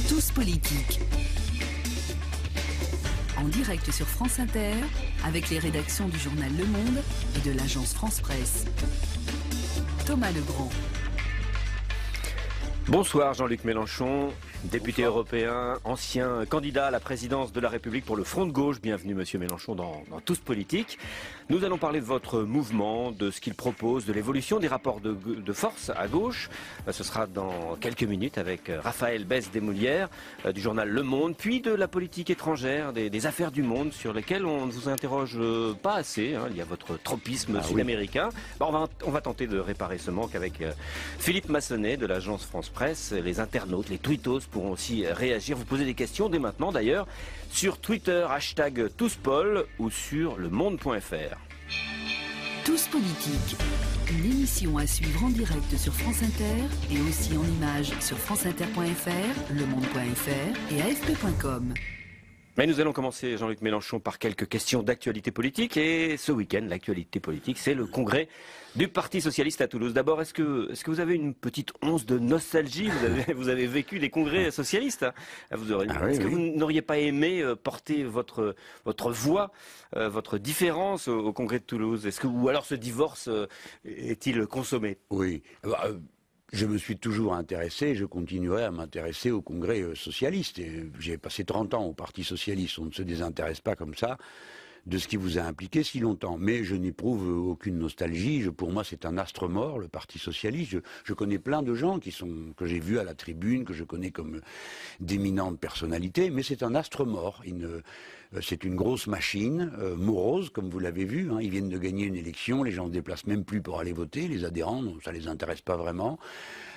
Tous politiques. En direct sur France Inter, avec les rédactions du journal Le Monde et de l'agence France Presse. Thomas Legrand. Bonsoir Jean-Luc Mélenchon, député européen, ancien candidat à la présidence de la République pour le Front de gauche. Bienvenue Monsieur Mélenchon dans Tous politiques. Nous allons parler de votre mouvement, de ce qu'il propose, de l'évolution des rapports de force à gauche. Ce sera dans quelques minutes avec Raphaël Besse-Desmoulières du journal Le Monde, puis de la politique étrangère, des affaires du monde sur lesquelles on ne vous interroge pas assez. Il y a votre tropisme sud-américain. On va tenter de réparer ce manque avec Philippe Massonnet de l'agence France Presse. Les internautes, les tweetos pourront aussi réagir, vous poser des questions dès maintenant d'ailleurs sur Twitter, #TousPol ou sur lemonde.fr. Tous politiques, une émission à suivre en direct sur France Inter et aussi en images sur franceinter.fr, lemonde.fr et afp.com. Mais nous allons commencer, Jean-Luc Mélenchon, par quelques questions d'actualité politique. Et ce week-end, l'actualité politique, c'est le congrès du Parti Socialiste à Toulouse. D'abord, est-ce que vous avez une petite once de nostalgie? Vous avez vécu des congrès socialistes. Est-ce que vous n'auriez pas aimé porter votre voix, votre différence au congrès de Toulouse? Ou alors ce divorce est-il consommé? Oui. Je me suis toujours intéressé, et je continuerai à m'intéresser au Congrès socialiste. J'ai passé 30 ans au Parti socialiste, on ne se désintéresse pas comme ça de ce qui vous a impliqué si longtemps. Mais je n'éprouve aucune nostalgie. Pour moi, c'est un astre mort, le Parti socialiste. Je connais plein de gens que j'ai vus à la tribune, que je connais comme d'éminentes personnalités, mais c'est un astre mort. C'est une grosse machine, morose, comme vous l'avez vu. Ils viennent de gagner une élection, les gens ne se déplacent même plus pour aller voter, les adhérents, ça ne les intéresse pas vraiment.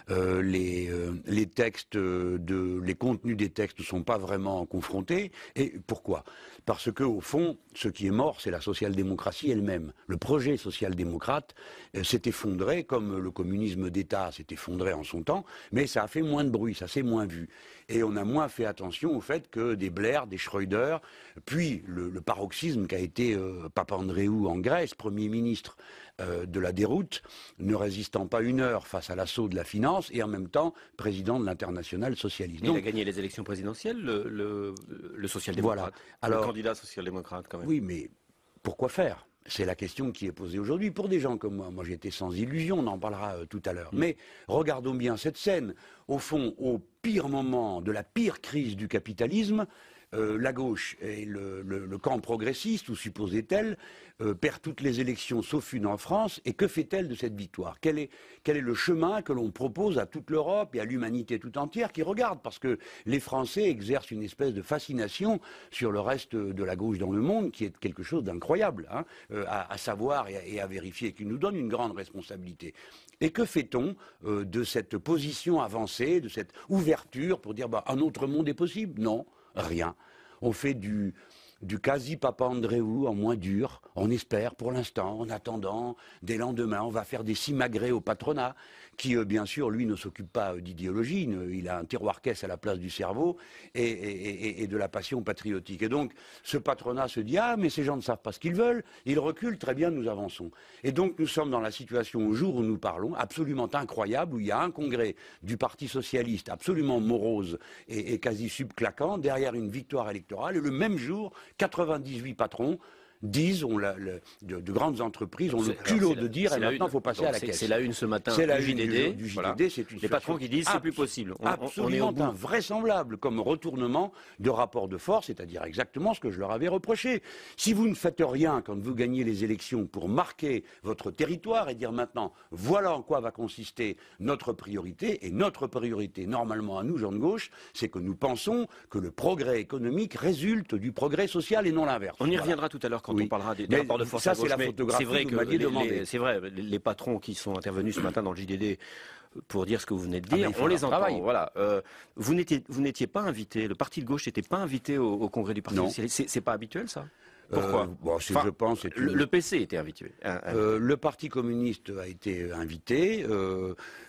Les textes, les contenus des textes ne sont pas vraiment confrontés. Et pourquoi? Parce que au fond, ce qui est mort, c'est la social-démocratie elle-même. Le projet social-démocrate s'est effondré, comme le communisme d'État s'est effondré en son temps, mais ça a fait moins de bruit, ça s'est moins vu. Et on a moins fait attention au fait que des Blair, des Schröder, puis le paroxysme qu'a été Papandréou en Grèce, Premier ministre de la déroute, ne résistant pas une heure face à l'assaut de la finance et en même temps président de l'Internationale socialiste. Il a gagné les élections présidentielles, le social-démocrate, voilà. Alors, le candidat social-démocrate quand même. Oui, mais pourquoi faire? C'est la question qui est posée aujourd'hui pour des gens comme moi. Moi, j'étais sans illusion, on en parlera tout à l'heure. Mais regardons bien cette scène. Au fond, au pire moment de la pire crise du capitalisme, la gauche et le camp progressiste, ou supposait-elle, perd toutes les élections sauf une en France. Et que fait-elle de cette victoire? Quel est le chemin que l'on propose à toute l'Europe et à l'humanité tout entière qui regarde? Parce que les Français exercent une espèce de fascination sur le reste de la gauche dans le monde, qui est quelque chose d'incroyable, à savoir et à vérifier, qui nous donne une grande responsabilité. Et que fait-on de cette position avancée, de cette ouverture pour dire un autre monde est possible? Non. Rien. On fait du quasi-Papandréou en moins dur, on espère pour l'instant, en attendant des lendemains. On va faire des simagrées au patronat, qui bien sûr, lui, ne s'occupe pas d'idéologie, il a un tiroir-caisse à la place du cerveau et de la passion patriotique. Et donc, ce patronat se dit « Ah, mais ces gens ne savent pas ce qu'ils veulent, ils reculent, très bien, nous avançons ». Et donc, nous sommes dans la situation au jour où nous parlons, absolument incroyable, où il y a un congrès du Parti Socialiste absolument morose et quasi subclaquant, derrière une victoire électorale, et le même jour, 98 patrons disent, de grandes entreprises ont le culot de dire, et maintenant il faut passer à la caisse. C'est la une ce matin du JDD. Du Voilà. JDD, c'est une Les patrons qui disent c'est plus possible. Absolument invraisemblable comme retournement de rapport de force, c'est-à-dire exactement ce que je leur avais reproché. Si vous ne faites rien quand vous gagnez les élections pour marquer votre territoire et dire maintenant voilà en quoi va consister notre priorité, et notre priorité normalement à nous, gens de gauche, c'est que nous pensons que le progrès économique résulte du progrès social et non l'inverse. On y reviendra tout à l'heure quand on parlera des rapports de force ça, à gauche. c'est la photographie c'est vrai que que vous m'aviez demandé. C'est vrai, les patrons qui sont intervenus ce matin dans le JDD pour dire ce que vous venez de dire, on les entend. Voilà. Vous n'étiez pas invité, le parti de gauche n'était pas invité au congrès du Parti socialiste. C'est pas habituel, ça? Pourquoi je pense, le PC était invité. Le Parti communiste a été invité.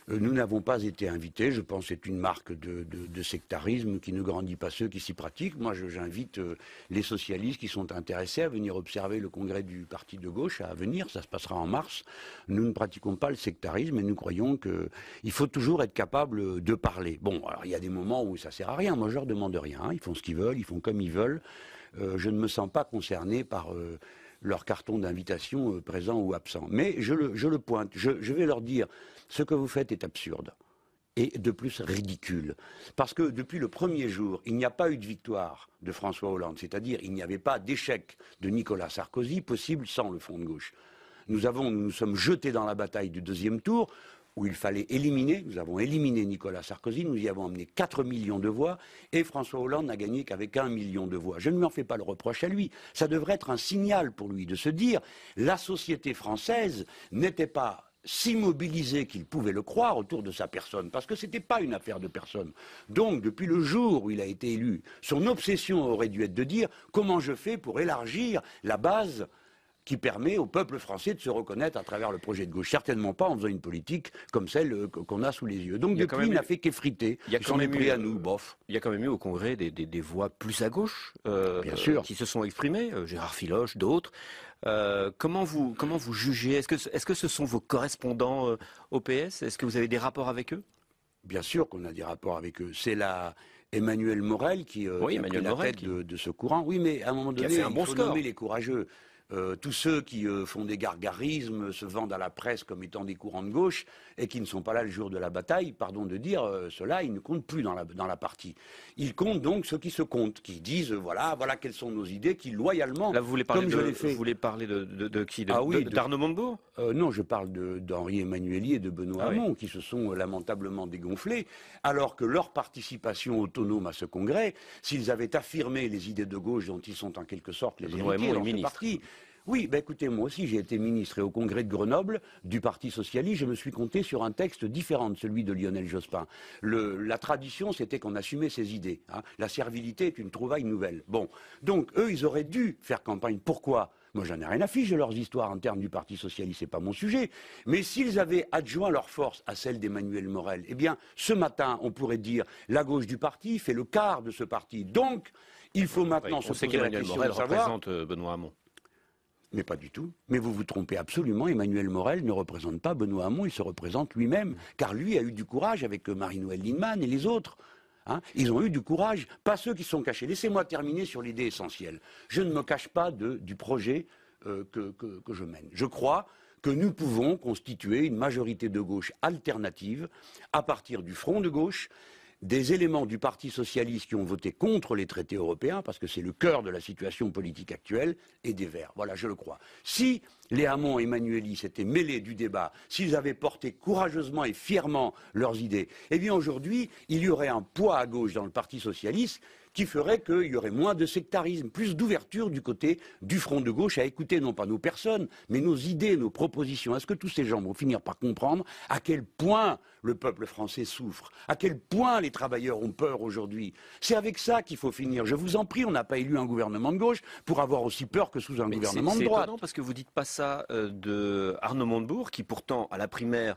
Nous n'avons pas été invités. Je pense que c'est une marque de sectarisme qui ne grandit pas ceux qui s'y pratiquent. Moi, j'invite les socialistes qui sont intéressés à venir observer le congrès du parti de gauche à venir. Ça se passera en mars. Nous ne pratiquons pas le sectarisme et nous croyons qu'il faut toujours être capable de parler. Bon, alors il y a des moments où ça sert à rien. Moi, je leur demande rien. Ils font ce qu'ils veulent, ils font comme ils veulent. Je ne me sens pas concerné par leur carton d'invitation présent ou absent. Mais je le pointe. Je vais leur dire, ce que vous faites est absurde. Et de plus ridicule. Parce que depuis le premier jour, il n'y a pas eu de victoire de François Hollande. C'est-à-dire, il n'y avait pas d'échec de Nicolas Sarkozy possible sans le Front de gauche. Nous nous sommes jetés dans la bataille du deuxième tour, où il fallait éliminer, nous avons éliminé Nicolas Sarkozy, nous y avons amené 4 millions de voix, et François Hollande n'a gagné qu'avec 1 million de voix. Je ne lui en fais pas le reproche à lui. Ça devrait être un signal pour lui de se dire, la société française n'était pas si mobilisée qu'il pouvait le croire autour de sa personne, parce que ce n'était pas une affaire de personne. Donc, depuis le jour où il a été élu, son obsession aurait dû être de dire, comment je fais pour élargir la base qui permet au peuple français de se reconnaître à travers le projet de gauche. Certainement pas en faisant une politique comme celle qu'on a sous les yeux. Donc depuis, il n'a fait qu'effriter. Il s'en est pris à nous, bof. Il y a quand même eu au Congrès des voix plus à gauche bien sûr. Qui se sont exprimées, Gérard Filoche, d'autres. Comment vous jugez? Est-ce que ce sont vos correspondants au PS? Est-ce que vous avez des rapports avec eux? Bien sûr qu'on a des rapports avec eux. C'est Emmanuel Morel qui a pris la tête de ce courant. Oui, mais à un moment donné, il faut nommer les courageux. Tous ceux qui font des gargarismes, se vendent à la presse comme étant des courants de gauche et qui ne sont pas là le jour de la bataille, pardon de dire, ceux-là, ils ne comptent plus dans la partie. Ils comptent donc ceux qui se comptent, qui disent voilà quelles sont nos idées, qui loyalement, là, vous voulez parler comme je l'ai fait. Vous voulez parler de qui? Oui, d'Arnaud Montebourg? Non, je parle d'Henri Emmanuelli et de Benoît Hamon, qui se sont lamentablement dégonflés, alors que leur participation autonome à ce congrès, s'ils avaient affirmé les idées de gauche dont ils sont en quelque sorte les héritiers dans ce parti. Oui, écoutez, moi aussi j'ai été ministre et au congrès de Grenoble du Parti Socialiste, je me suis compté sur un texte différent de celui de Lionel Jospin. La tradition, c'était qu'on assumait ses idées. Hein. La servilité est une trouvaille nouvelle. Bon, donc eux, ils auraient dû faire campagne. Pourquoi ? Moi, j'en ai rien à fiche de leurs histoires internes du Parti Socialiste, c'est pas mon sujet. Mais s'ils avaient adjoint leur force à celle d'Emmanuel Morel, eh bien, ce matin, on pourrait dire, la gauche du parti fait le quart de ce parti. Donc, il faut maintenant se poser la question de savoir... représente Benoît Hamon. Mais pas du tout. Mais vous vous trompez absolument. Emmanuel Morel ne représente pas Benoît Hamon, il se représente lui-même. Car lui a eu du courage avec Marie-Noëlle Lienemann et les autres. Hein, ils ont eu du courage, pas ceux qui sont cachés. Laissez-moi terminer sur l'idée essentielle. Je ne me cache pas du projet que je mène. Je crois que nous pouvons constituer une majorité de gauche alternative à partir du front de gauche, des éléments du Parti socialiste qui ont voté contre les traités européens, parce que c'est le cœur de la situation politique actuelle, et des Verts. Voilà, je le crois. Si les Hamon et Emmanuelli s'étaient mêlés du débat, s'ils avaient porté courageusement et fièrement leurs idées, eh bien aujourd'hui, il y aurait un poids à gauche dans le Parti socialiste qui ferait qu'il y aurait moins de sectarisme, plus d'ouverture du côté du front de gauche à écouter non pas nos personnes, mais nos idées, nos propositions. Est-ce que tous ces gens vont finir par comprendre à quel point le peuple français souffre, à quel point les travailleurs ont peur aujourd'hui? C'est avec ça qu'il faut finir. Je vous en prie, on n'a pas élu un gouvernement de gauche pour avoir aussi peur que sous un gouvernement de droite. C'est étonnant parce que vous ne dites pas ça de Arnaud Montebourg, qui pourtant, à la primaire,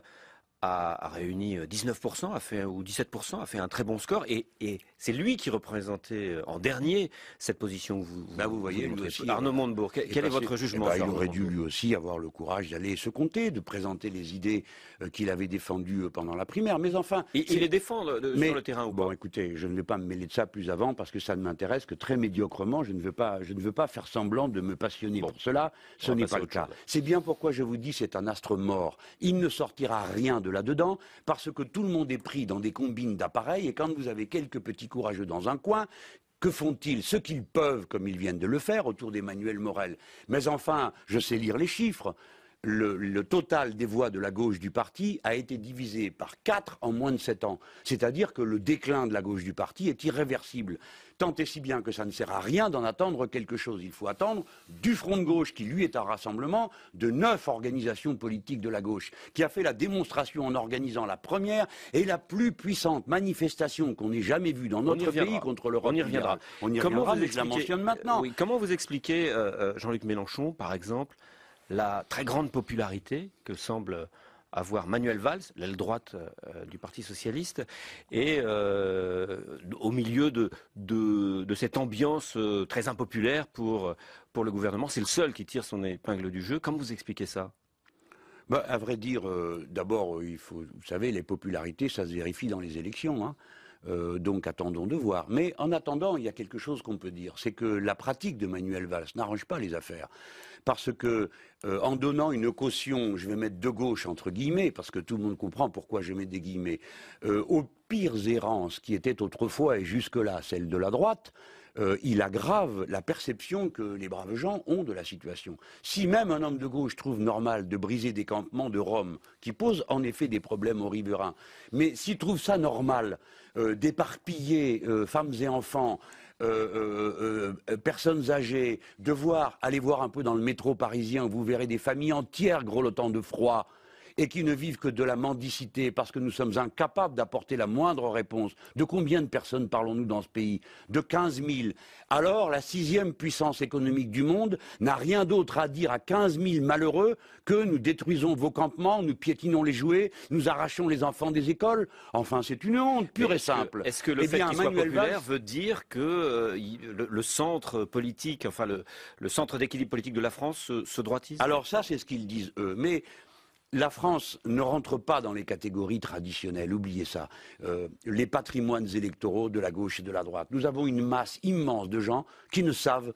a réuni 19%, ou 17%, a fait un très bon score, et c'est lui qui représentait en dernier cette position que vous voyez, lui aussi, Arnaud Montebourg, quel est votre jugement? Il aurait dû lui aussi avoir le courage d'aller se compter, de présenter les idées qu'il avait défendues pendant la primaire, mais enfin... Il les défend sur le terrain ou pas? Bon, écoutez, je ne vais pas me mêler de ça plus avant, parce que ça ne m'intéresse que très médiocrement, je ne veux pas faire semblant de me passionner pour cela, ce n'est pas le cas. C'est bien pourquoi je vous dis c'est un astre mort. Il ne sortira rien de là-dedans, parce que tout le monde est pris dans des combines d'appareils, et quand vous avez quelques petits courageux dans un coin, que font-ils? Ce qu'ils peuvent, comme ils viennent de le faire, autour d'Emmanuel Morel. Mais enfin, je sais lire les chiffres. le total des voix de la gauche du parti a été divisé par 4 en moins de 7 ans. C'est-à-dire que le déclin de la gauche du parti est irréversible. Tant et si bien que ça ne sert à rien d'en attendre quelque chose. Il faut attendre du Front de gauche, qui lui est un rassemblement de 9 organisations politiques de la gauche, qui a fait la démonstration en organisant la première et la plus puissante manifestation qu'on ait jamais vue dans notre pays contre l'Europe. On y reviendra. On y reviendra, mais je la mentionne maintenant. Oui, comment vous expliquez, Jean-Luc Mélenchon, par exemple, la très grande popularité que semble avoir Manuel Valls, l'aile droite du Parti socialiste, et au milieu de cette ambiance très impopulaire pour le gouvernement, c'est le seul qui tire son épingle du jeu. Comment vous expliquez ça? Bah, à vrai dire, d'abord, il faut, vous savez, les popularités, ça se vérifie dans les élections, hein. Donc attendons de voir. Mais en attendant, il y a quelque chose qu'on peut dire, c'est que la pratique de Manuel Valls n'arrange pas les affaires. Parce que en donnant une caution, je vais mettre de gauche entre guillemets, parce que tout le monde comprend pourquoi je mets des guillemets, aux pires errances qui étaient autrefois et jusque-là celles de la droite, il aggrave la perception que les braves gens ont de la situation. Si même un homme de gauche trouve normal de briser des campements de Roms, qui posent en effet des problèmes aux riverains, mais s'il trouve ça normal d'éparpiller femmes et enfants, personnes âgées, aller voir un peu dans le métro parisien, vous verrez des familles entières grelottant de froid, et qui ne vivent que de la mendicité parce que nous sommes incapables d'apporter la moindre réponse. De combien de personnes parlons-nous dans ce pays? De 15 000. Alors, la 6e puissance économique du monde n'a rien d'autre à dire à 15 000 malheureux que nous détruisons vos campements, nous piétinons les jouets, nous arrachons les enfants des écoles. Enfin, c'est une honte pure et simple. Est-ce que le fait qu'il soit populaire veut dire que le centre politique, enfin le centre d'équilibre politique de la France se droitise? Alors ça, c'est ce qu'ils disent eux. Mais la France ne rentre pas dans les catégories traditionnelles, oubliez ça. Les patrimoines électoraux de la gauche et de la droite. Nous avons une masse immense de gens qui ne savent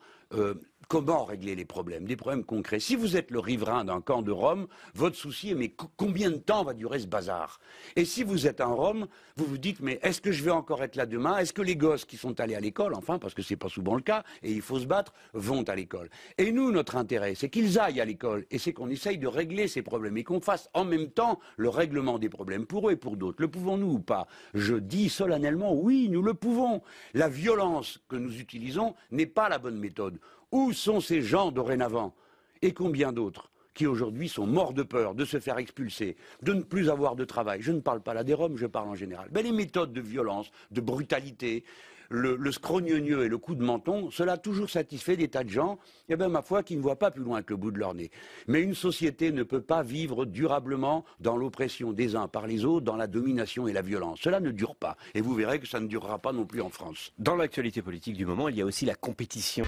comment régler les problèmes, des problèmes concrets. Si vous êtes le riverain d'un camp de Roms, votre souci est mais combien de temps va durer ce bazar? Et si vous êtes un Rom, vous vous dites mais est-ce que je vais encore être là demain? Est-ce que les gosses qui sont allés à l'école, enfin parce que c'est pas souvent le cas, et il faut se battre, vont à l'école? Et nous, notre intérêt, c'est qu'ils aillent à l'école, et c'est qu'on essaye de régler ces problèmes, et qu'on fasse en même temps le règlement des problèmes pour eux et pour d'autres. Le pouvons-nous ou pas? Je dis solennellement oui, nous le pouvons. La violence que nous utilisons n'est pas la bonne méthode. Où sont ces gens dorénavant? Et combien d'autres qui aujourd'hui sont morts de peur de se faire expulser, de ne plus avoir de travail? Je ne parle pas là des Roms, je parle en général. Ben, les méthodes de violence, de brutalité, le scrogneux et le coup de menton, cela a toujours satisfait des tas de gens, et bien ma foi, qui ne voient pas plus loin que le bout de leur nez. Mais une société ne peut pas vivre durablement dans l'oppression des uns par les autres, dans la domination et la violence. Cela ne dure pas. Et vous verrez que ça ne durera pas non plus en France. Dans l'actualité politique du moment, il y a aussi la compétition.